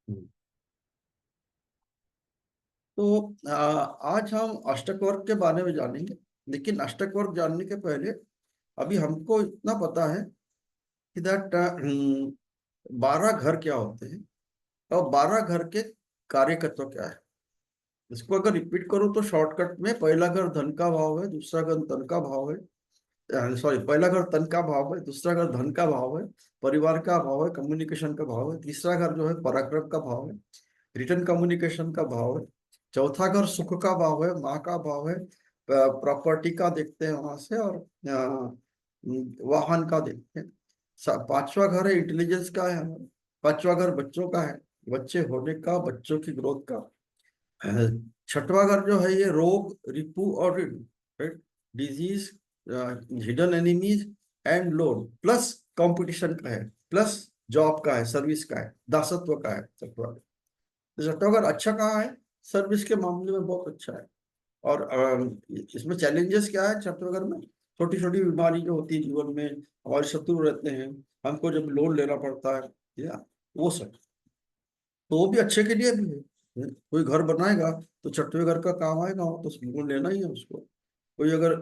हम्म। तो आज हम अष्टक वर्ग के बारे में जानेंगे। लेकिन अष्टक वर्ग जानने के पहले अभी हमको इतना पता है कि दैट 12 घर क्या होते हैं और 12 घर के कार्यकत्व क्या है। इसको अगर रिपीट करूं तो शॉर्टकट में पहला घर धन का भाव है, दूसरा घर तन का भाव है, सॉरी, पहला घर तन का भाव है, दूसरा घर धन का भाव है, परिवार का भाव है, कम्युनिकेशन का भाव है, तीसरा घर जो है पराक्रम का भाव है, रिटर्न कम्युनिकेशन का भाव है, चौथा घर सुख का भाव है, माँ का भाव है, प्रॉपर्टी का देखते हैं वहां से, और वाहन का देखते हैं। पांचवा घर है इंटेलिजेंस का है हमारा। पांचवा घर बच्चों का है, बच्चे होने का, बच्चों की ग्रोथ का। छठवां घर जो है ये रोग, रिपू और disease, hidden enemies and load plus competition का है, प्लस जॉब का है, सर्विस का है, दासत्व का है छठवां। तो छठवां घर अच्छा कहाँ है? सर्विस के मामले में बहुत अच्छा है। और इसमें चैलेंजेस क्या है छठवें घर में? छोटी छोटी बीमारी जो होती है जीवन में, हमारे शत्रु रहते हैं, हमको जब लोन लेना पड़ता है, या वो सब, तो वो भी अच्छे के लिए भी है। कोई घर बनाएगा तो छठवें घर का काम आएगा, वो तो लोन लेना ही है उसको। कोई अगर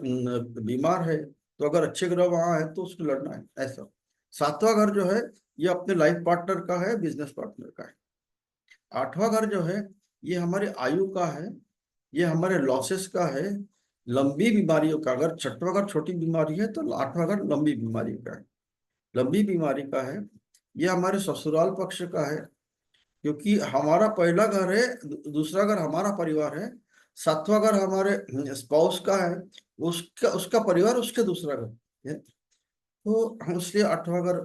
बीमार है तो अगर अच्छे ग्रह वहां है तो उसको लड़ना है, ऐसा। सातवां घर जो है ये अपने लाइफ पार्टनर का है, बिजनेस पार्टनर का है। आठवां घर जो है ये हमारे आयु का है, ये हमारे लॉसेस का है, लंबी बीमारियों का। अगर छठवां घर छोटी बीमारी है तो आठवां घर लंबी बीमारी का है, लंबी बीमारी का है। ये हमारे ससुराल पक्ष का है, क्योंकि हमारा पहला घर है, दूसरा घर हमारा परिवार है, सातवां घर हमारे स्पाउस का है, उसका उसका परिवार, उसके दूसरा घर है। तो हम इसलिए आठवां घर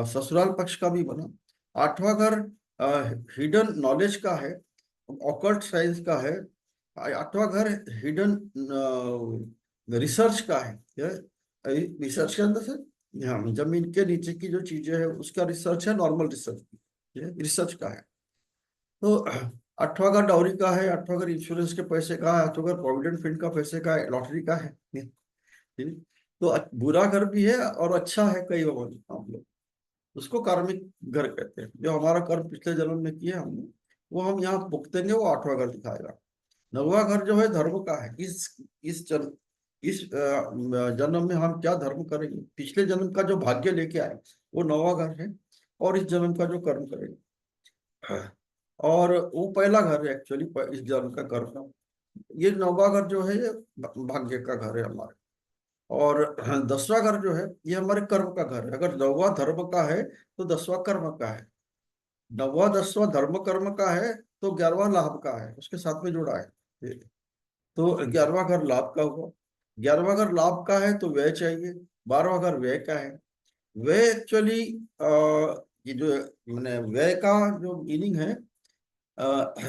ससुराल पक्ष का भी बना। आठवां घर हिडन नॉलेज का है, ऑकल्ट साइंस का है। आठवां घर हिडन रिसर्च का है। रिसर्च के अंदर से, हाँ, जमीन के नीचे की जो चीजें है उसका रिसर्च है, नॉर्मल रिसर्च, ये रिसर्च का है। तो आठवां घर डाउरी का है, आठवां घर इंश्योरेंस के पैसे का है, आठवां घर प्रोविडेंट फंड का पैसे का है, लॉटरी का है। ठीक? तो बुरा घर भी है और अच्छा है, कई मामलों। उसको कार्मिक घर कहते हैं। जो हमारा कर्म पिछले जन्म में किया हमने, वो हम यहाँ भुगतेंगे, वो आठवां घर दिखाएगा। नौवां घर जो है धर्म का है। इस जन्म में हम क्या धर्म करेंगे, पिछले जन्म का जो भाग्य लेके आए वो नौवां घर है, और इस जन्म का जो कर्म करेंगे। और वो पहला घर है एक्चुअली, इस जन्म का कर्म का। ये नौवां घर जो है ये भाग्य का घर है हमारे। और 10वां घर जो है ये हमारे कर्म का घर है। अगर नौवां धर्म का है तो 10वां कर्म का है। नौवां 10वां धर्म कर्म का है तो 11वां लाभ का है, उसके साथ में जुड़ा है ये। तो 11वां घर लाभ का हुआ। 11वां घर लाभ का है तो व्यय चाहिए। 12वां घर व्यय का है। व्यय एक्चुअली ये जो मैंने व्यय का जो मीनिंग है,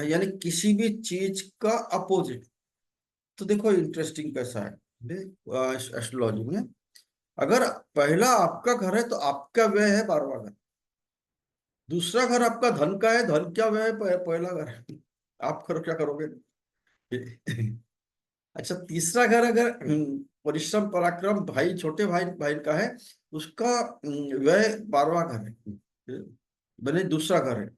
यानी किसी भी चीज का अपोजिट। तो देखो इंटरेस्टिंग कैसा है एस्ट्रोलॉजी में। अगर पहला आपका घर है तो आपका व्यय है 12वां घर। दूसरा घर आपका धन का है, धन क्या व्यय है? पहला घर है। आप करो क्या करोगे? अच्छा, तीसरा घर अगर परिश्रम पराक्रम भाई, छोटे भाई भाई का है, उसका व्यय 12वां घर है, बने दूसरा घर है।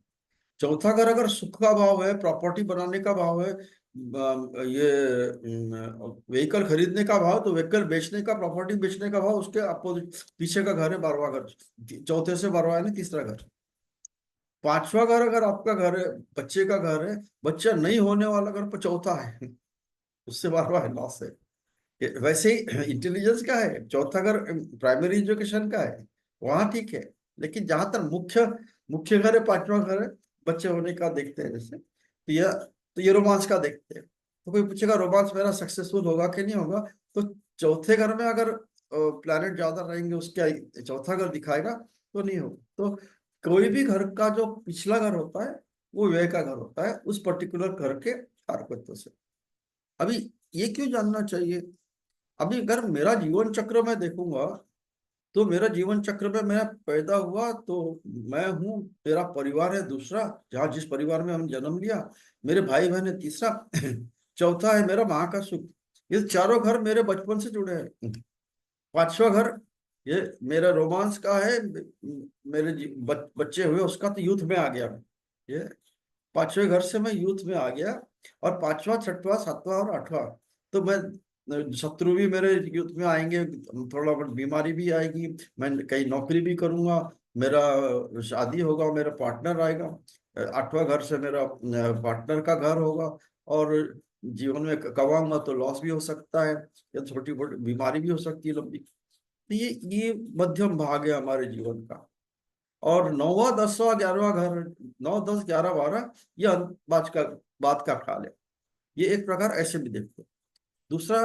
चौथा घर अगर सुख का भाव है, प्रॉपर्टी बनाने का भाव है, ये व्हीकल खरीदने का भाव, तो व्हीकल बेचने का, प्रॉपर्टी बेचने का भाव, उसके अपोजिट पीछे का घर है 12वां घर। चौथे से 12वां है ना तीसरा घर। पांचवा घर अगर आपका घर है, बच्चे का घर है, बच्चा नहीं होने वाला घर पर चौथा है, उससे 12वां है, लॉस है। वैसे ही इंटेलिजेंस का है, चौथा घर प्राइमरी एजुकेशन का है, वहां ठीक है। लेकिन जहां तक मुख्य मुख्य घर है, पांचवा घर है, बच्चे होने का देखते हैं जैसे, तो ये रोमांस का देखते हैं। तो कोई पूछेगा रोमांस मेरा सक्सेसफुल होगा कि नहीं होगा, तो चौथे घर में अगर प्लैनेट ज्यादा रहेंगे, उसके चौथा घर दिखाएगा तो नहीं होगा। तो कोई भी घर का जो पिछला घर होता है वो व्यय का घर होता है, उस पर्टिकुलर घर के कारकत्व से। अभी ये क्यों जानना चाहिए? अभी अगर मेरा जीवन चक्र मैं देखूंगा, तो मेरा जीवन चक्र में मैं पैदा हुआ तो मैं हूँ, मेरा परिवार है दूसरा, जहाँ जिस परिवार में हम जन्म लिया, मेरे भाई बहन है तीसरा, चौथा है मेरा माँ का सुख। ये चारों घर मेरे बचपन से जुड़े हैं। पांचवा घर ये मेरा रोमांस का है, मेरे बच्चे हुए उसका तो यूथ में आ गया मैं। ये पांचवें घर से मैं यूथ में आ गया, और पांचवा छठवा सातवां और आठवां, तो मैं शत्रु भी मेरे यूथ में आएंगे, थोड़ा बहुत बीमारी भी आएगी, मैं कहीं नौकरी भी करूंगा, मेरा शादी होगा, मेरा पार्टनर आएगा, आठवां घर से मेरा पार्टनर का घर होगा, और जीवन में कमाऊंगा तो लॉस भी हो सकता है, या छोटी मोटी बीमारी भी हो सकती है लंबी। तो ये मध्यम भाग है हमारे जीवन का। और नौवा दसवां ग्यारहवा घर, 9 10 11 12, ये बात का काल है। ये एक प्रकार ऐसे भी देखते हैं। दूसरा,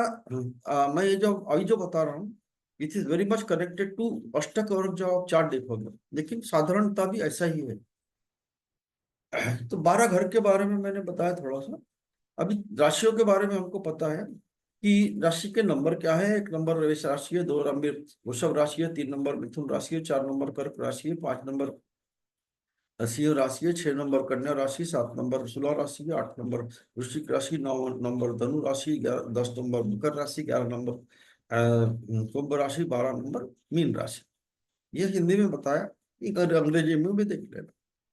मैं ये जो अभी जो बता रहा हूँ, it is very much connected to अष्टक, और जो आप चार्ट देखोगे, लेकिन साधारणता भी ऐसा ही है। तो 12 घर के बारे में मैंने बताया थोड़ा सा। अभी राशियों के बारे में हमको पता है कि राशि के नंबर क्या है। 1 नंबर वृष राशि है, 2 नंबर वृषभ राशि है, 3 नंबर मिथुन राशि है, 4 नंबर कर्क राशि है, 5 नंबर सिंह राशि है, 6 नंबर कन्या राशि, 7 नंबर तुला राशि है, 8 नंबर वृश्चिक राशि, 9 नंबर धनु राशि, 10 नंबर मकर राशि, 11 नंबर कुंभ राशि, 12 नंबर मीन राशि। ये हिंदी में बताया, अगर अंग्रेजी में भी देख लेना।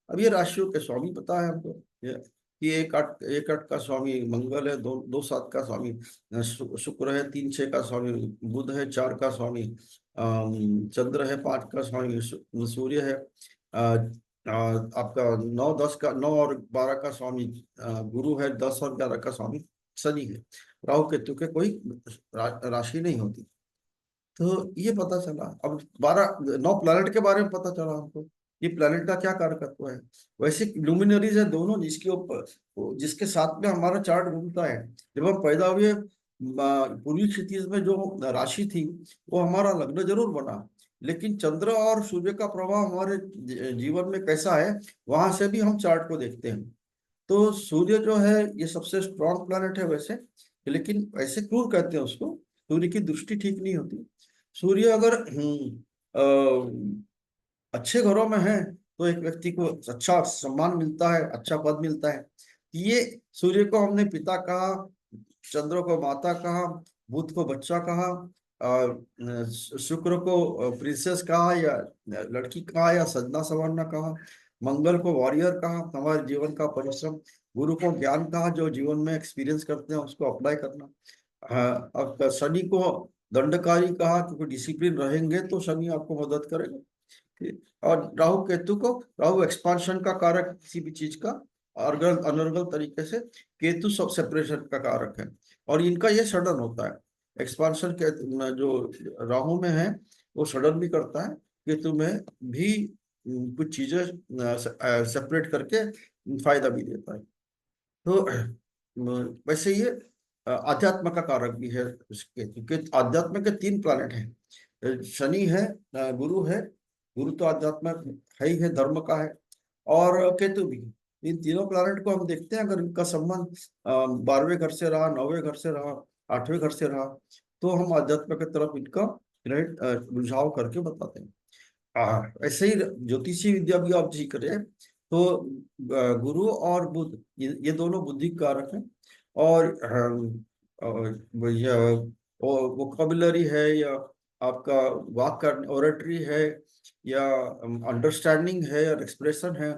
अब ये राशियों के स्वामी पता है हमको, ये कि 1 8 का स्वामी मंगल है, 2 2 7 का स्वामी शुक्र है, 3 6 का स्वामी बुध है, 4 का स्वामी चंद्र है, 5 का स्वामी सूर्य है, आपका 9 10 का 9 और 12 का स्वामी गुरु है, 10 और 11 का स्वामी शनि है। राहु केतु के कोई राशि नहीं होती। तो ये पता चला। अब 9 प्लैनेट के बारे में पता चला हमको, ये प्लैनेट का क्या कारकत्व है। वैसे लुमिनरीज है दोनों, जिसके ऊपर, जिसके साथ में हमारा चार्ट घूमता है। जब हम पैदा हुए, पूर्वी क्षितिज में जो राशि थी, वो हमारा लग्न जरूर बना, लेकिन चंद्र और सूर्य का प्रभाव हमारे जीवन में कैसा है, वहां से भी हम चार्ट को देखते हैं। तो सूर्य जो है ये सबसे स्ट्रॉन्ग प्लैनेट है वैसे, लेकिन ऐसे क्रूर कहते हैं उसको, सूर्य की दृष्टि ठीक नहीं होती। सूर्य अगर अच्छे घरों में है, तो एक व्यक्ति को अच्छा सम्मान मिलता है, अच्छा पद मिलता है। ये सूर्य को हमने पिता कहा, चंद्र को माता कहा, बुध को बच्चा कहा, शुक्र को प्रिंसेस कहा, या लड़की कहा, या सजना संवरना कहा, मंगल को वॉरियर कहा, हमारे जीवन का परिश्रम, गुरु को ज्ञान कहा, जो जीवन में एक्सपीरियंस करते हैं उसको अप्लाई करना। अब शनि को दंडकारी कहा, क्योंकि डिसिप्लिन रहेंगे तो शनि आपको मदद करेगा। और राहु केतु को, राहु एक्सपांशन का कारक किसी भी चीज का, अर्गल अनर्गल तरीके से, केतु सब सेपरेशन का कारक है, और इनका ये सडन होता है। एक्सपांशन के जो राहु में है वो सडन भी करता है, केतु में भी कुछ चीजें सेपरेट करके फायदा भी देता है। तो वैसे ये अध्यात्म का कारक भी है उसके, क्योंकि अध्यात्म के 3 प्लैनेट हैं। शनि है, गुरु है, गुरु तो अध्यात्म है ही है, धर्म का है, और केतु भी। इन तीनों प्लैनेट को हम देखते हैं, अगर इनका संबंध 12वें घर से रहा, 9वें घर से रहा, 8वें घर से रहा, तो हम अध्यात्म की तरफ इनका रुझाव करके बताते हैं। ऐसे ही ज्योतिषी विद्या भी आप जी करें, तो गुरु और बुध, ये दोनों बुद्धि कारक हैं। और वोकेबुलरी है, या आपका वाक का ओरेटरी है, या अंडरस्टैंडिंग है, और एक्सप्रेशन है,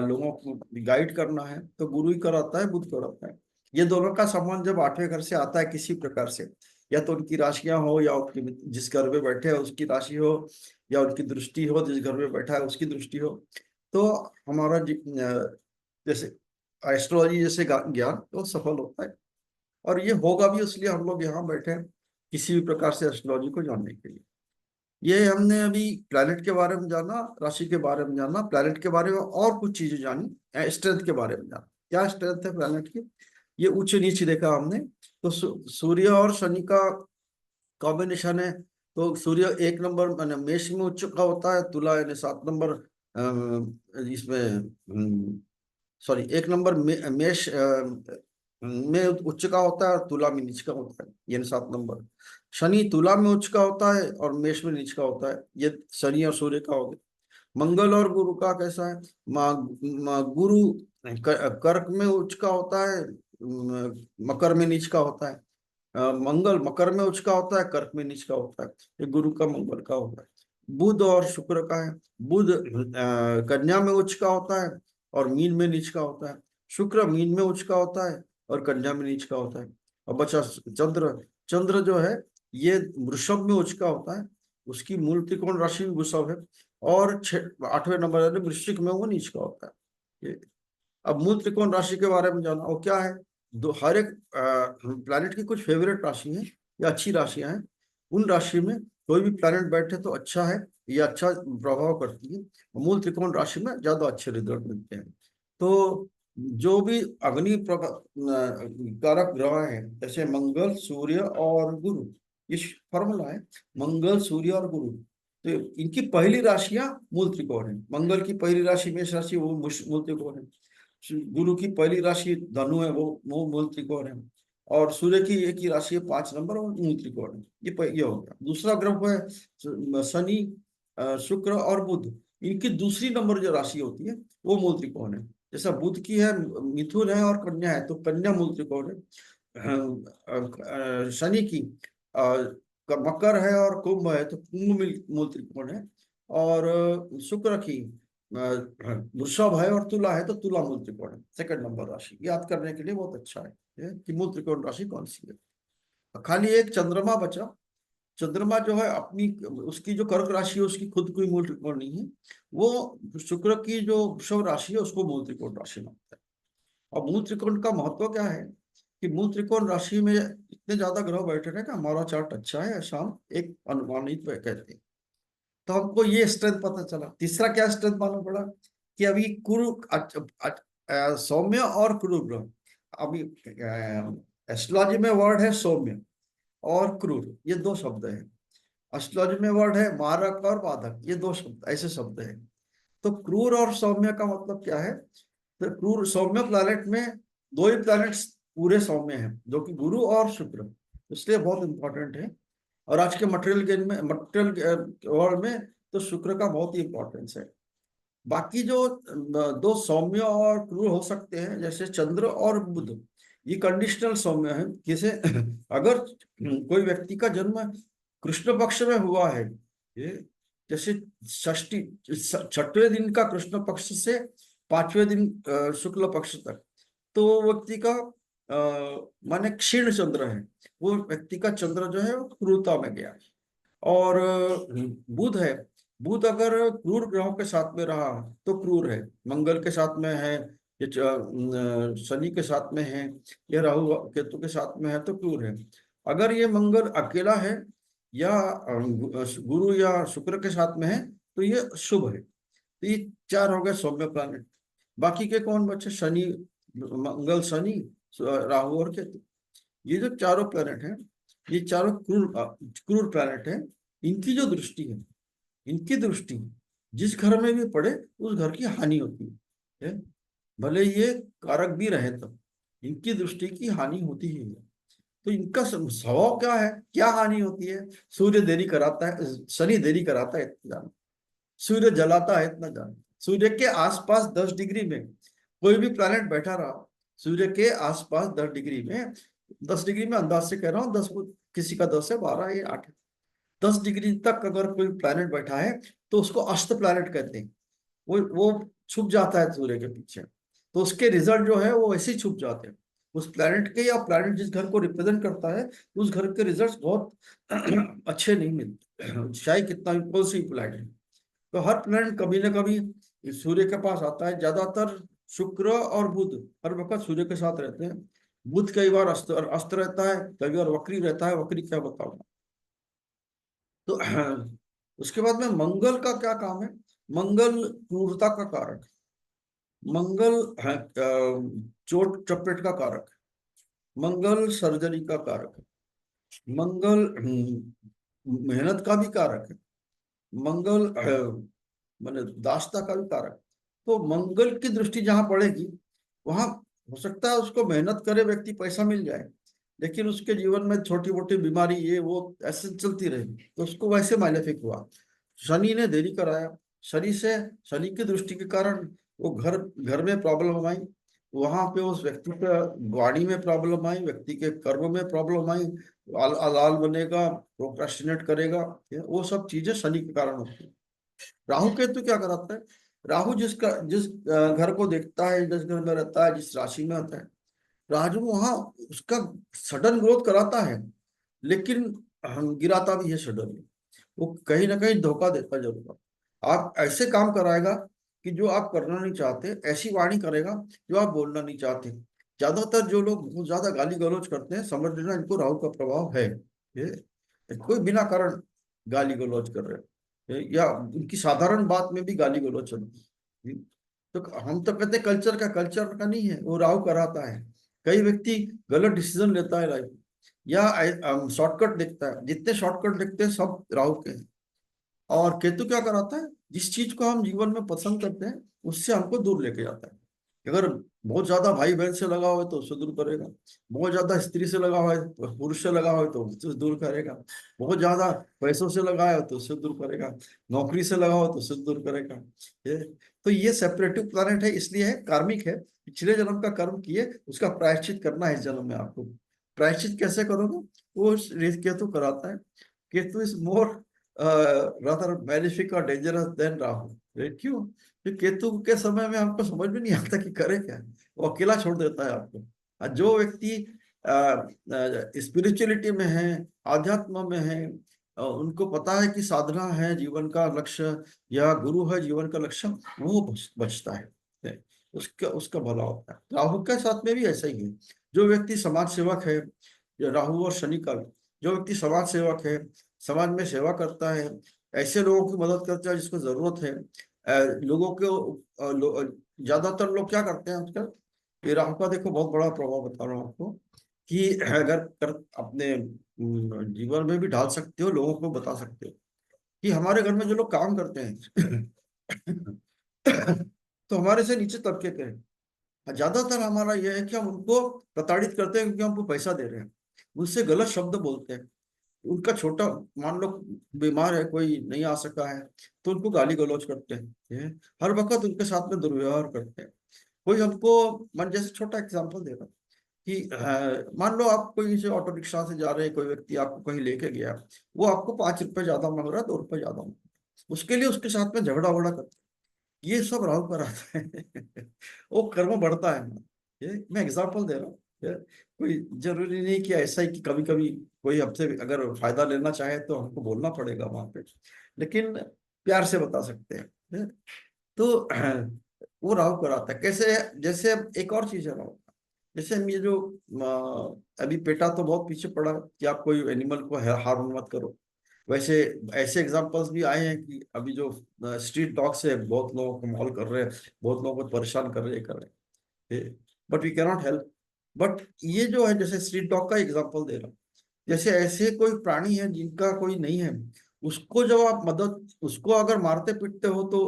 लोगों को गाइड करना है, तो गुरु ही कराता है, बुध कराता है। ये दोनों का संबंध जब 8वें घर से आता है किसी प्रकार से, या तो उनकी राशियां हो, या उनकी जिस घर में बैठे हैं उसकी राशि हो, या उनकी दृष्टि हो, जिस घर में बैठा है उसकी दृष्टि हो, तो हमारा जैसे एस्ट्रोलॉजी जैसे ज्ञान तो सफल होता है। और ये होगा भी, इसलिए हम लोग यहाँ बैठे हैं, किसी भी प्रकार से एस्ट्रोलॉजी को जानने के लिए। ये हमने अभी प्लैनेट के बारे में जाना, राशि के बारे में जाना, प्लैनेट के बारे में और कुछ चीजें जानी, स्ट्रेंथ के बारे में जाना, क्या स्ट्रेंथ है प्लैनेट की, ये उच्च नीच देखा हमने। तो सूर्य और शनि का कॉम्बिनेशन है। तो सूर्य 1 नंबर मैंने मेष में उच्च का होता है, तुला यानी 7 नंबर इसमें, सॉरी 1 नंबर मेष में उच्च का होता है, और तुला में नीच का होता है, यानी 7 नंबर। शनि तुला में उच्च का होता है और मेष में नीच का होता है, ये शनि और सूर्य का हो गया। मंगल और गुरु का कैसा है, गुरु कर्क में उच्च का होता है, मकर में नीच का होता है। मंगल मकर में उच्च का होता है, कर्क में नीच का होता है। ये गुरु का मंगल का होता है। बुध और शुक्र का है। बुध कन्या में उच्च का होता है और मीन में नीच का होता है। शुक्र मीन में उच्च का होता है और कन्या में नीच का होता है। और बचा चंद्र। चंद्र जो है ये वृषभ में उच्च का होता है, उसकी मूल त्रिकोण राशि भी वृषभ है। और 8वें नंबर वृश्चिक में वो नीच का होता है। अब मूल त्रिकोण राशि के बारे में जाना, वो क्या है? हर एक प्लैनेट की कुछ फेवरेट राशि है या अच्छी राशियां हैं। उन राशि में कोई भी प्लैनेट बैठे तो अच्छा है, ये अच्छा प्रभाव करती है। मूल त्रिकोण राशि में ज्यादा अच्छे रिजल्ट मिलते हैं। तो जो भी अग्नि कारक ग्रह हैं, जैसे मंगल, सूर्य और गुरु, ये फॉर्मूला है, मंगल, सूर्य और गुरु। तो इनकी पहली राशियां मूल त्रिकोण है। मंगल की पहली राशि मेष राशि, वो मूल त्रिकोण है। गुरु की पहली राशि धनु है, वो मूल त्रिकोण है। और सूर्य की एक ही राशि है 5 नंबर, और मूल त्रिकोण है। ये हो गया। दूसरा ग्रह है शनि, शुक्र और बुध। इनकी दूसरी नंबर जो राशि होती है वो मूल त्रिकोण है। जैसा बुध की है मिथुन है और कन्या है, तो कन्या मूल त्रिकोण है। शनि की मकर है और कुंभ है, तो कुंभ मूल त्रिकोण है। और शुक्र की वृषभ है और तुला है, तो तुला मूल त्रिकोण है। सेकंड नंबर राशि याद करने के लिए बहुत अच्छा है कि मूल त्रिकोण राशि कौन सी है। खाली एक चंद्रमा बचा। चंद्रमा जो है अपनी, उसकी जो कर्क राशि है उसकी खुद कोई मूल त्रिकोण नहीं है। वो शुक्र की जो वृषभ राशि है उसको मूल त्रिकोण राशि मानता है। और मूल त्रिकोण का महत्व क्या है कि मूल त्रिकोण राशि में इतने ज्यादा ग्रह बैठे रहे कि हमारा चार्ट अच्छा है, ऐसा हम एक अनुमानित कहते हैं। तो हमको ये स्ट्रेंथ पता चला। तीसरा क्या स्ट्रेंथ मालूम पड़ा कि अभी सौम्य और क्रूर ग्रह। अभी एस्ट्रोलॉजी में वर्ड है सौम्य और क्रूर, ये दो शब्द है। एस्ट्रोलॉजी में वर्ड है मारक और बाधक, ये दो शब्द ऐसे शब्द है। तो क्रूर और सौम्य का मतलब क्या है? तो क्रूर सौम्य प्लैनेट में दो ही प्लैनेट्स पूरे सौम्य हैं, जो कि गुरु और शुक्र, इसलिए बहुत इंपॉर्टेंट है। और आज के मटेरियल गेन में, मटेरियल वर्ल्ड में, तो शुक्र का बहुत ही इंपॉर्टेंस है। बाकी जो दो सौम्य और क्रूर हो सकते हैं, जैसे चंद्र और बुध, ये कंडीशनल सौम्य है। जैसे अगर कोई व्यक्ति का जन्म कृष्ण पक्ष में हुआ है, ये जैसे षष्ठी, 6वें दिन का कृष्ण पक्ष से 5वें दिन शुक्ल पक्ष तक, तो वो व्यक्ति का माने क्षीण चंद्र है। वो व्यक्ति का चंद्र जो है वो क्रूरता में गया। और बुध है। बुध अगर क्रूर ग्रहों के साथ में रहा तो क्रूर है। मंगल के साथ में है, ये शनि के साथ में है, या राहु केतु के साथ में है, तो क्रूर है। अगर ये मंगल अकेला है या गुरु या शुक्र के साथ में है, तो ये शुभ है। तो ये 4 हो गए सौम्य प्लैनेट। बाकी के कौन बचे? शनि, मंगल, शनि, राहु और केतु। ये जो चारों प्लैनेट हैं, ये चारों क्रूर क्रूर प्लैनेट हैं। इनकी जो दृष्टि है, इनकी दृष्टि जिस घर में भी पड़े उस घर की हानि होती है। भले ये कारक भी रहे तब इनकी दृष्टि की हानि होती ही है। तो इनका स्वभाव क्या है, क्या हानि होती है? सूर्य देरी कराता है, शनि देरी कराता है इतना जान, सूर्य जलाता है इतना जान। सूर्य के आसपास 10 डिग्री में कोई भी प्लैनेट बैठा रहा, सूर्य के आसपास 10 डिग्री में, 10 डिग्री में अंदाज से कह रहा हूँ, 10, किसी का 10 है, 12 या 8, 10 डिग्री तक अगर कोई प्लैनेट बैठा है तो उसको अस्त प्लैनेट कहते हैं। वो छुप जाता है सूर्य के पीछे, तो उसके रिजल्ट जो है वो ऐसे ही छुप जाते हैं। उस प्लैनेट के, या प्लैनेट जिस घर को रिप्रेजेंट करता है, उस घर के रिजल्ट्स बहुत अच्छे नहीं मिलते, चाहे कितना भी पॉजिटिव प्लैनेट है। तो हर प्लैनेट कभी ना कभी सूर्य के पास आता है। ज्यादातर शुक्र और बुध हर वक्त सूर्य के साथ रहते हैं। बुध कई बार अस्त अस्त रहता है, कई बार वक्री रहता है। वक्री क्या बताऊं। तो उसके बाद में मंगल का क्या काम है? मंगल क्रूरता का कारक। मंगल है चोट चपेट का कारक। मंगल सर्जरी का कारक है। मंगल मेहनत का भी कारक है। मंगल माने दास्ता का भी कारक। तो मंगल की दृष्टि जहां पड़ेगी वहां हो सकता है उसको मेहनत करे व्यक्ति, पैसा मिल जाए, लेकिन उसके जीवन में छोटी मोटी बीमारी ये वो ऐसे चलती रहेगी, तो उसको वैसे माइलेफिक हुआ। शनि ने देरी कराया। शनि से, शनि की दृष्टि के कारण वो घर घर में प्रॉब्लम आई। वहां पे उस व्यक्ति का वाणी में प्रॉब्लम आई, व्यक्ति के कर्म में प्रॉब्लम आई, अलाल बनेगा, प्रोक्रास्टिनेट करेगा, वो सब चीजें शनि के कारण होती है। राहु केतु क्या कराता है? राहु जिस घर को देखता है, जिस घर में रहता है, जिस राशि में होता है, राजू वहां उसका सडन ग्रोथ कराता है, लेकिन हम गिराता भी है सडन। वो कहीं ना कहीं धोखा देता जरूर। आप ऐसे काम कराएगा कि जो आप करना नहीं चाहते, ऐसी वाणी करेगा जो आप बोलना नहीं चाहते। ज्यादातर जो लोग बहुत ज्यादा गाली गलौज करते हैं, समझ लेना इनको राहु का प्रभाव है। कोई बिना कारण गाली गलौज कर रहे हैं, या उनकी साधारण बात में भी गाली गलौज चलती है। तो हम तो कहते हैं कल्चर का नहीं है, वो राहु कराता है। कई व्यक्ति गलत डिसीजन लेता है लाइफ, या शॉर्टकट देखता है। जितने शॉर्टकट देखते हैं सब राहु के हैं। और केतु क्या कराता है? जिस चीज को हम जीवन में पसंद करते हैं उससे हमको दूर लेके जाता है। अगर बहुत ज्यादा भाई बहन से लगा हुआ है तो उससे दूर करेगा, बहुत ज्यादा स्त्री से लगा हुआ है, पुरुष से लगा हुआ है तो उससे दूर करेगा, बहुत ज्यादा पैसों से लगा है तो उससे दूर करेगा, नौकरी से लगा हुआ तो उससे दूर करेगा। ये तो ये सेपरेटिव प्लानेट है, इसलिए है, कार्मिक है। पिछले जन्म का कर्म किए, उसका प्रायश्चित करना है इस जन्म में आपको। प्रायश्चित कैसे करोगे? वो केतु कराता है। Ketu is more rather malefic or dangerous than Rahu. क्यों? क्योंकि केतु के समय में हमको समझ में नहीं आता कि करे क्या। वो अकेला छोड़ देता है आपको। और जो व्यक्ति स्पिरिचुअलिटी में है, आध्यात्म में है, उनको पता है कि साधना है जीवन का लक्ष्य, या गुरु है जीवन का लक्ष्य, वो बचता है, उसका उसका भला होता है। राहु के साथ में भी ऐसा ही है। जो व्यक्ति समाज सेवक है, राहु और शनि का, जो व्यक्ति समाज सेवक है, समाज में सेवा करता है, ऐसे लोगों की मदद करता है जिसको जरूरत है, लोगों को ज्यादातर लोग क्या करते हैं आजकल? ये राहु का देखो बहुत बड़ा प्रभाव बता रहा हूँ आपको, कि अगर अपने जीवन में भी डाल सकते हो, लोगों को बता सकते हो कि हमारे घर में जो लोग काम करते हैं तो हमारे से नीचे तबके के हैं। ज्यादातर हमारा यह है कि हम उनको प्रताड़ित करते हैं क्योंकि हमको पैसा दे रहे हैं, उनसे गलत शब्द बोलते हैं। उनका छोटा, मान लो बीमार है, कोई नहीं आ सका है, तो उनको गाली गलौज करते हैं, हर वक्त उनके साथ में दुर्व्यवहार करते हैं। कोई हमको, मन जैसे छोटा एग्जांपल दे रहा हूं कि मान लो आप कोई से ऑटो रिक्शा से जा रहे हैं, कोई व्यक्ति आपको कहीं लेके गया, वो आपको 5 रुपए ज्यादा मांग रहा है, 2 रुपए ज्यादा मांग रहा है, उसके लिए उसके साथ में झगड़ा वगड़ा करते हैं। ये सब राहु पर आता है वो कर्म बढ़ता है। ये मैं एग्जांपल दे रहा हूँ। कोई जरूरी नहीं कि ऐसा ही कि कभी कभी कोई हमसे अगर फायदा लेना चाहे तो हमको बोलना पड़ेगा वहां पे, लेकिन प्यार से बता सकते हैं। तो वो राहु कराता है कैसे? जैसे अब एक और चीज है राहु का। जैसे हम ये जो अभी पेटा तो बहुत पीछे पड़ा कि आप कोई एनिमल को हार्म मत करो, वैसे ऐसे एग्जांपल्स भी आए हैं कि अभी जो स्ट्रीट डॉग से बहुत लोगों को मॉल कर रहे हैं, बहुत लोगों को परेशान कर रहे हैं, but we cannot help. But ये जो है, जैसे स्ट्रीट डॉग का एग्जांपल दे रहा हूँ, जैसे ऐसे कोई प्राणी है जिनका कोई नहीं है, उसको जब आप मदद, उसको अगर मारते पीटते हो तो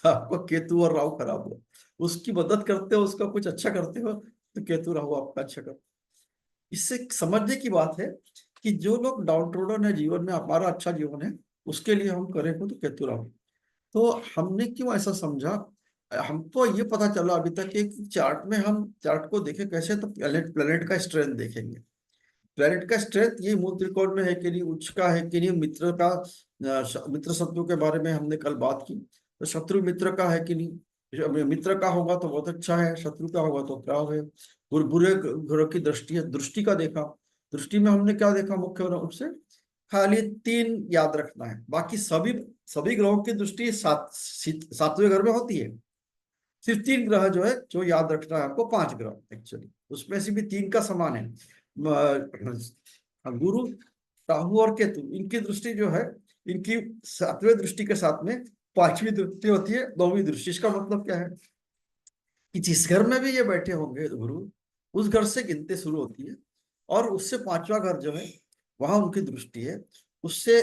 आपका केतु और राहु खराब हो। उसकी मदद करते हो, उसका कुछ अच्छा करते हो, तो केतु राहु आपका अच्छा कर। इससे समझने की बात है कि जो लोग डाउन ट्रोडन है जीवन में, हमारा अच्छा जीवन है उसके लिए हम करें तो केतु राहु। तो हमने क्यों ऐसा समझा? हमको ये पता चला अभी तक कि चार्ट में, हम चार्ट को देखें कैसे, तो प्लेनेट प्लेनेट का स्ट्रेंथ देखेंगे। प्लेनेट का स्ट्रेंथ ये मूल त्रिकोण में है कि नहीं, उच्च का है कि नहीं, मित्र का, मित्र शत्रु के बारे में हमने कल बात की, तो शत्रु मित्र का है कि नहीं। मित्र का होगा तो बहुत अच्छा है, शत्रु का होगा तो खराब है। बुरे ग्रह की दृष्टि है, दृष्टि का देखा। दृष्टि में हमने क्या देखा? मुख्य रूप से खाली 3 याद रखना है, बाकी सभी सभी ग्रहों की दृष्टि 7वें घर में होती है। सिर्फ 3 ग्रह जो है, जो याद रखना है आपको, 5 ग्रह एक्चुअली, उसमें से भी 3 का समान है। गुरु, राहु और केतु, इनकी दृष्टि जो है, इनकी 7वें दृष्टि के साथ में 5वीं दृष्टि होती है, 9वीं दृष्टि। इसका मतलब क्या है कि जिस घर में भी ये बैठे होंगे गुरु, उस घर से गिनती शुरू होती है, और उससे 5वां घर जो है वहां उनकी दृष्टि है, उससे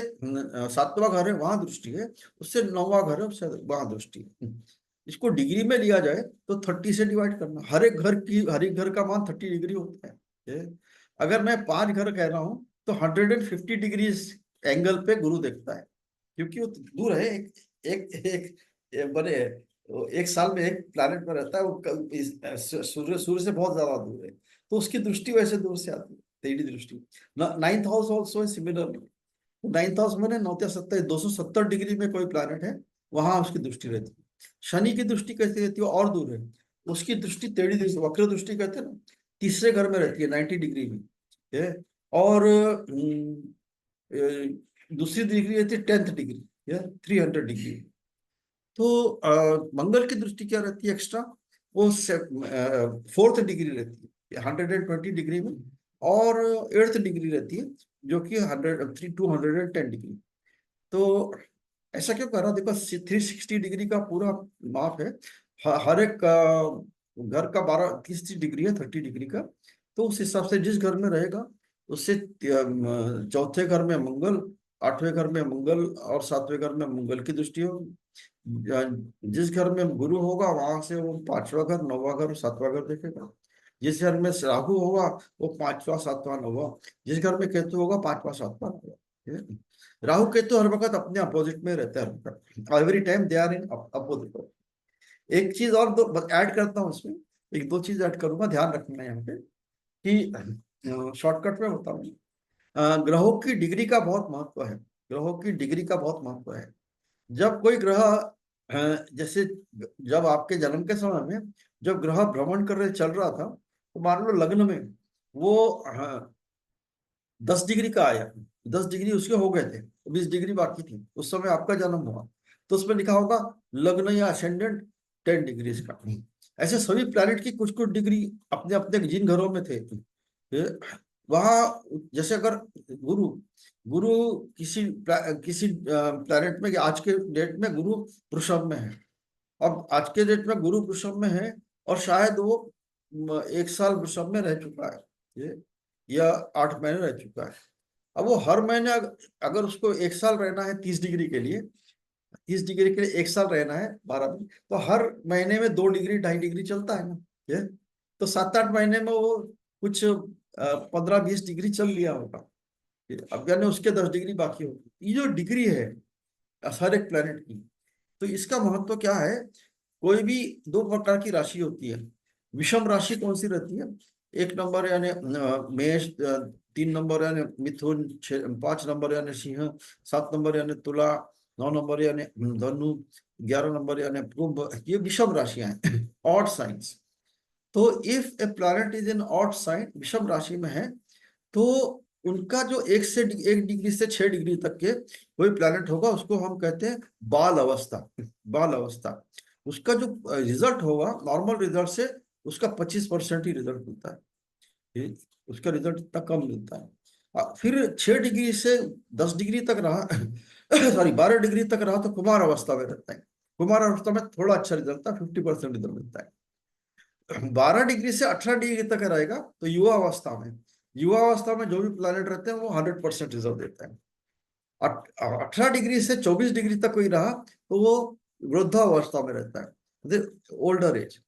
7वां घर है वहां दृष्टि है, उससे 9वां घर है, उससे वहां दृष्टि है। इसको डिग्री में लिया जाए तो 30 से डिवाइड करना, हर एक घर का मान 30 डिग्री होता है। अगर मैं 5 घर कह रहा हूं तो 150 डिग्रीज एंगल पे गुरु देखता है, क्योंकि वो दूर है, एक एक, एक बड़े वो एक साल में एक प्लैनेट में रहता है, वो सूर्य सूर्य से बहुत ज्यादा दूर है, तो उसकी दृष्टि वैसे दूर से आती है, टेढ़ी दृष्टि। Ninth house also similar. Ninth house में 270 डिग्री में कोई प्लैनेट है, वहां उसकी दृष्टि रहती है। शनि की दृष्टि कैसी रहती है, और दूर है, उसकी दृष्टि टेढ़ी दृष्टि, वक्र दृष्टि कहते हैं ना, तीसरे घर में रहती है 90 डिग्री में। ये और दूसरी डिग्री रहती है 10th डिग्री या 300 डिग्री। तो मंगल की दृष्टि क्या रहती है एक्स्ट्रा, वो 4th डिग्री रहती है 120 डिग्री में, और 8th डिग्री रहती है जो कि 210 डिग्री। तो ऐसा क्यों कर रहा, देखो 360 डिग्री का पूरा माप है। हर एक घर का 30 डिग्री है, 30 डिग्री का। तो उस हिसाब से जिस घर में रहेगा उससे चौथे घर में मंगल, आठवें घर में मंगल, और सातवें घर में मंगल की दृष्टि होगी। जिस घर में गुरु होगा वहां से वो पांचवा घर, नौवा घर, सातवां घर देखेगा। जिस घर में राहु होगा वो पांचवा, सातवां, नौवा। जिस घर में केतु होगा पांचवा, सातवां, नौवा। ठीक है? राहु केतु हर वक्त अपने अपोजिट में रहता है, every time they are in opposite. एक चीज और दो ऐड करता हूँ उसमें, एक दो चीज ऐड करूंगा, ध्यान रखना है यहाँ पे कि शॉर्टकट में बताऊँ। ग्रहों की डिग्री का बहुत महत्व है, ग्रहों की डिग्री का बहुत महत्व है। जब कोई ग्रह जैसे जब आपके जन्म के समय में जब ग्रह भ्रमण कर रहे चल रहा था, तो मान लो लग्न में वो 10 डिग्री का आया, 10 डिग्री उसके हो गए थे, 20 डिग्री बाकी थी, उस समय आपका जन्म हुआ, तो उसमें लिखा होगा लग्न या असेंडेंट 10 डिग्री का। ऐसे सभी प्लैनेट की कुछ कुछ डिग्री अपने अपने जिन घरों में थे, वहां जैसे अगर गुरु गुरु किसी प्लैनेट में, आज के डेट में गुरु वृषभ में है, अब आज के डेट में गुरु वृषभ में है, और शायद वो एक साल वृषभ में रह चुका है, ये या 8 महीने रह चुका है। अब वो हर महीने अगर उसको एक साल रहना है 30 डिग्री के लिए, 30 डिग्री के लिए एक साल रहना है 12 दिन, तो हर महीने में 2 डिग्री 2.5 डिग्री चलता है ना, ये तो 7-8 महीने में वो कुछ 15-20 डिग्री चल लिया होगा। अब यानी उसके 10 डिग्री बाकी होगी। ये जो डिग्री है हर एक प्लेनेट की, तो इसका महत्व क्या है। कोई भी दो प्रकार की राशि होती है। विषम राशि कौन सी रहती है, 1 नंबर यानी मेष, 3 नंबर यानी मिथुन, 5 नंबर यानी सिंह, 7 नंबर यानी तुला, 9 नंबर यानी धनु, 11 नंबर यानी कुंभ, ये विषम राशियां हैं, ऑड साइंस। तो if a planet is in odd sign, विषम राशि में है, तो उनका जो 1 डिग्री से 6 डिग्री तक के कोई प्लैनेट होगा उसको हम कहते हैं बाल अवस्था। बाल अवस्था, उसका जो रिजल्ट होगा नॉर्मल रिजल्ट से उसका 25% ही रिजल्ट मिलता है। उसका रिजल्ट इतना कम मिलता है। फिर 6 डिग्री से 10 डिग्री तक रहा सॉरी 12 डिग्री तक रहा तो कुमार अवस्था में रहता है। कुमार अवस्था में थोड़ा अच्छा रिजल्ट था, 50% रिजल्ट मिलता है। 12 डिग्री से 18 डिग्री तक रहेगा तो युवा अवस्था में, युवा अवस्था में जो भी प्लैनेट रहते हैं वो 100% रिजल्ट देता है। 18 डिग्री से 24 डिग्री तक कोई रहा तो वो वृद्धावस्था में रहता है, ओल्डर एज,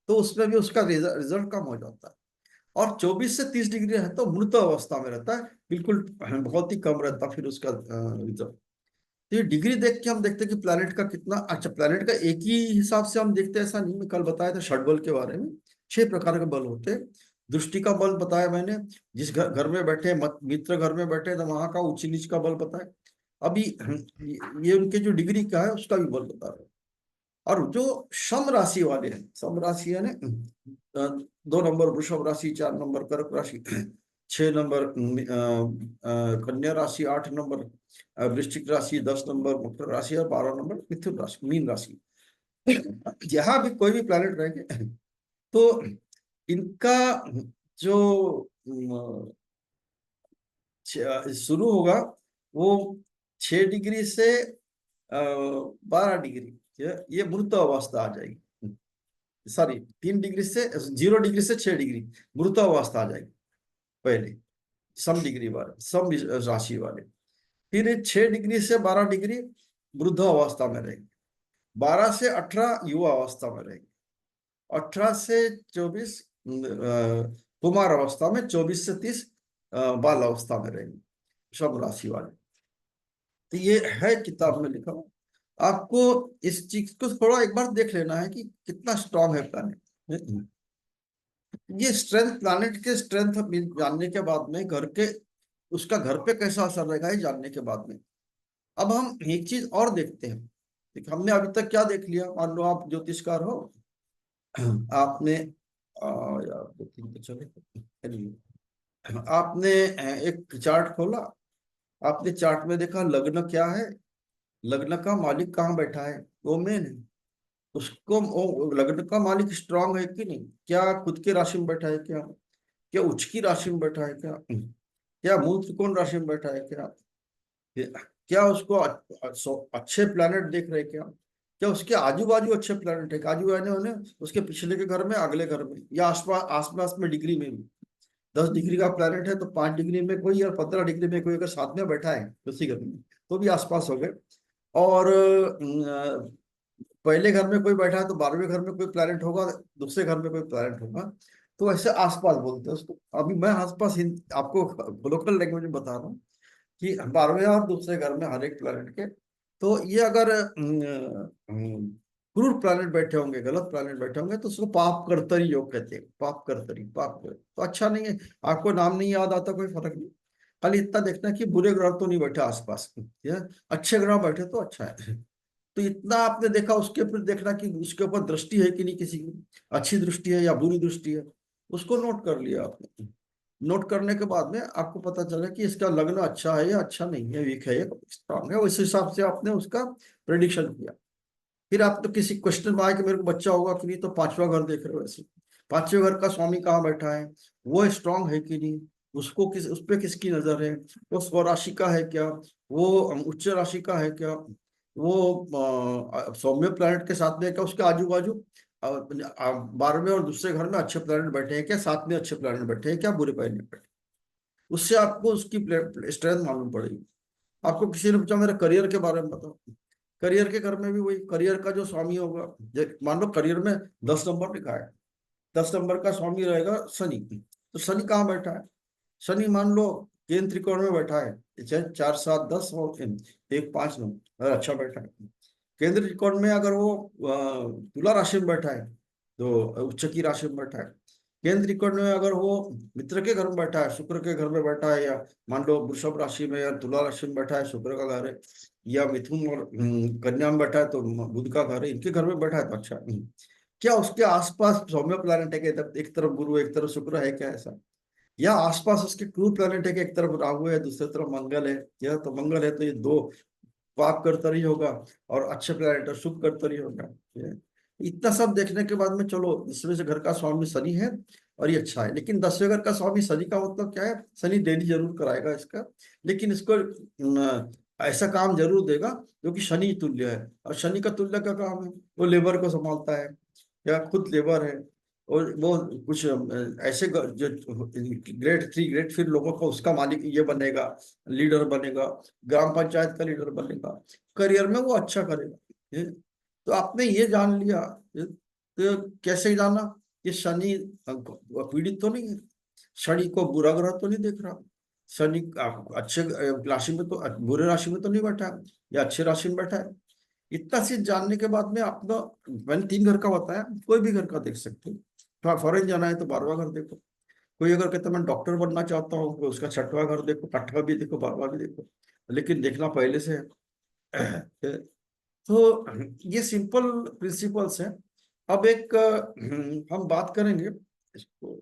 तो उसमें भी उसका रिजल्ट कम हो जाता है। और 24 से 30 डिग्री है तो मृत अवस्था में रहता है, बिल्कुल बहुत ही कम रहता फिर उसका रिजल्ट। तो ये डिग्री देख के हम देखते हैं कि प्लैनेट का कितना अच्छा, प्लैनेट का एक ही हिसाब से हम देखते हैं ऐसा नहीं। मैं कल बताया था षड बल के बारे में, 6 प्रकार के बल होते हैं। दृष्टि का बल बताया मैंने, जिस घर में बैठे मित्र घर में बैठे तो वहां का उच्च नीच का बल बताया। अभी ये उनके जो डिग्री का है उसका भी बल बता रहे हैं। और जो सम राशि वाले हैं, सम राशि है ना, 2 नंबर वृषभ राशि, 4 नंबर कर्क राशि, 6 नंबर कन्या राशि, 8 नंबर वृश्चिक राशि, 10 नंबर मकर राशि, और 12 नंबर मिथुन राशि, मीन राशि। यहाँ भी कोई भी प्लैनेट रहेंगे तो इनका जो शुरू होगा वो 6 डिग्री से 12 डिग्री, ये मृत अवस्था आ जाएगी। सॉरी 3 डिग्री से 0 डिग्री से 6 डिग्री मृत अवस्था आ जाएगी पहले, सम डिग्री वाले, सम राशि वाले। फिर 6 डिग्री से 12 डिग्री वृद्ध अवस्था में रहेंगे, 12 से 18 युवा अवस्था में रहेंगे, 18 से 24 कुमार अवस्था में, 24 से 30 बाल अवस्था में रहेंगे सब राशि वाले। तो ये है किताब में लिखा हुआ। आपको इस चीज को थोड़ा एक बार देख लेना है कि कितना स्ट्रांग है प्लानिट। ये स्ट्रेंथ, प्लानिट के स्ट्रेंथ जानने के बाद में घर के, उसका घर पे कैसा असर रहेगा ये जानने के बाद में, अब हम एक चीज और देखते हैं। देखिए, हमने अभी तक क्या देख लिया, मान लो आप ज्योतिषकार हो, आपने यार 2 3 तो चले, चलिए, आपने एक चार्ट खोला, आपने चार्ट में देखा लग्न क्या है, लग्न का मालिक कहाँ बैठा है, वो मेन है। उसको लग्न का मालिक स्ट्रांग है कि नहीं, क्या खुद की राशि में बैठा है क्या, क्या उच्च की राशि में बैठा है क्या, क्या मूल त्रिकोण राशि में बैठा है क्या, क्या उसको अच्छे प्लैनेट देख रहे हैं क्या, क्या उसके आजू बाजू अच्छे प्लैनेट है, आजू बाजू होने उसके पिछले के घर में, अगले घर में, या आसपास आसपास में डिग्री में भी। 10 डिग्री का प्लैनेट है तो 5 डिग्री में कोई, और 15 डिग्री में कोई अगर साथ में बैठा है उसी घर में, तो भी आसपास हो गए। और पहले घर में कोई बैठा है तो 12वें घर में कोई प्लैनेट होगा, दूसरे घर में कोई प्लैनेट होगा, तो ऐसे आसपास बोलते हैं उसको। अभी मैं आसपास आपको लोकल लैंग्वेज में बता रहा हूँ कि 12वें और दूसरे घर में हर एक प्लैनेट के, तो ये अगर क्रूर प्लैनेट बैठे होंगे, गलत प्लैनेट बैठे होंगे, तो उसको पाप कर्तरी योग कहते हैं, पाप कर्तरी, पाप कर तो अच्छा नहीं है। आपको नाम नहीं याद आता कोई फर्क नहीं, खाली इतना देखना कि बुरे ग्रह तो नहीं बैठे आसपास, या अच्छे ग्रह बैठे तो अच्छा है। तो इतना आपने देखा, उसके फिर देखना कि उसके ऊपर दृष्टि है कि नहीं, किसी की अच्छी दृष्टि है या बुरी दृष्टि है, उसको नोट कर लिया आपने। नोट करने के बाद में आपको पता चला कि इसका लग्न अच्छा है या अच्छा नहीं है, वीक है या स्ट्रांग है, उस हिसाब से आपने उसका प्रेडिक्शन किया। फिर आप तो किसी क्वेश्चन में आए कि मेरे को बच्चा होगा कि नहीं, तो 5वां घर देख रहे हो ऐसे, 5वें घर का स्वामी कहाँ बैठा है, वो स्ट्रांग है कि नहीं, उसको किस, उस पर किसकी नजर है, वो स्वराशि का है क्या, वो उच्च राशि का है क्या, वो सौम्य प्लैनेट के साथ में क्या, उसके आजू बाजू 12वें और दूसरे घर में अच्छे प्लैनेट बैठे हैं क्या, साथ में अच्छे प्लैनेट बैठे हैं क्या, बुरे प्लैनेट बैठे हैं। उससे आपको उसकी स्ट्रेंथ मालूम पड़ेगी। आपको किसी ने पूछा मेरे करियर के बारे में बताओ, करियर के घर में भी वही, करियर का जो स्वामी होगा, मान लो करियर में 10 नंबर लिखा है, 10 नंबर का स्वामी रहेगा शनि, तो शनि कहाँ बैठा है, शनि मान लो केंद्र त्रिकोण में बैठा है, 4 7 10 और 1 5 9, अगर अच्छा बैठा है। केंद्र त्रिकोण में अगर वो तुला राशि में बैठा है, तो उच्च की राशि में बैठा है। केंद्र त्रिकोण में अगर वो मित्र के घर में बैठा है, शुक्र के घर में बैठा है, या मान लो वृषभ राशि में या तुला राशि में बैठा है, शुक्र का घर है, या मिथुन और कन्या में बैठा है तो बुध का घर है, इनके घर में बैठा है तो अच्छा। क्या उसके आसपास सौम्य प्लैनेट है कि एक तरफ गुरु एक तरफ शुक्र है क्या, ऐसा, या आसपास उसके क्रूर प्लैनेट है कि एक तरफ राहु है दूसरी तरफ मंगल है, या तो मंगल है तो ये दो पाप करता ही होगा, और अच्छे प्लैनेट है शुभ करता ही होगा। ये इतना सब देखने के बाद में चलो, इसमें से घर का स्वामी शनि है और ये अच्छा है, लेकिन 10वें घर का स्वामी शनि का मतलब क्या है, शनि डेली जरूर कराएगा इसका, लेकिन इसको ऐसा काम जरूर देगा जो कि शनि तुल्य है। और शनि का तुल्य का काम है, वो लेबर को संभालता है, या खुद लेबर है, और वो कुछ ऐसे जो ग्रेड 3 ग्रेड फिर लोगों को उसका मालिक ये बनेगा, लीडर बनेगा, ग्राम पंचायत का लीडर बनेगा, करियर में वो अच्छा करेगा। तो आपने ये जान लिया, तो कैसे जाना कि शनि पीड़ित तो नहीं है, शनि को बुरा ग्रह तो नहीं देख रहा, शनि अच्छे राशि में तो, बुरे राशि में तो नहीं बैठा है, या अच्छे राशि में बैठा है। इतना चीज जानने के बाद में आपका, मैंने 3 घर का बताया, कोई भी घर का देख सकते हो। फॉरेन जाना है तो 12वां घर देखो, कोई अगर कहता है मैं डॉक्टर बनना चाहता हूँ तो उसका 6वां घर देखो, 8वां भी देखो, 12वां भी देखो, लेकिन देखना पहले से है। तो ये सिंपल प्रिंसिपल्स हैं। अब एक हम बात करेंगे इसको,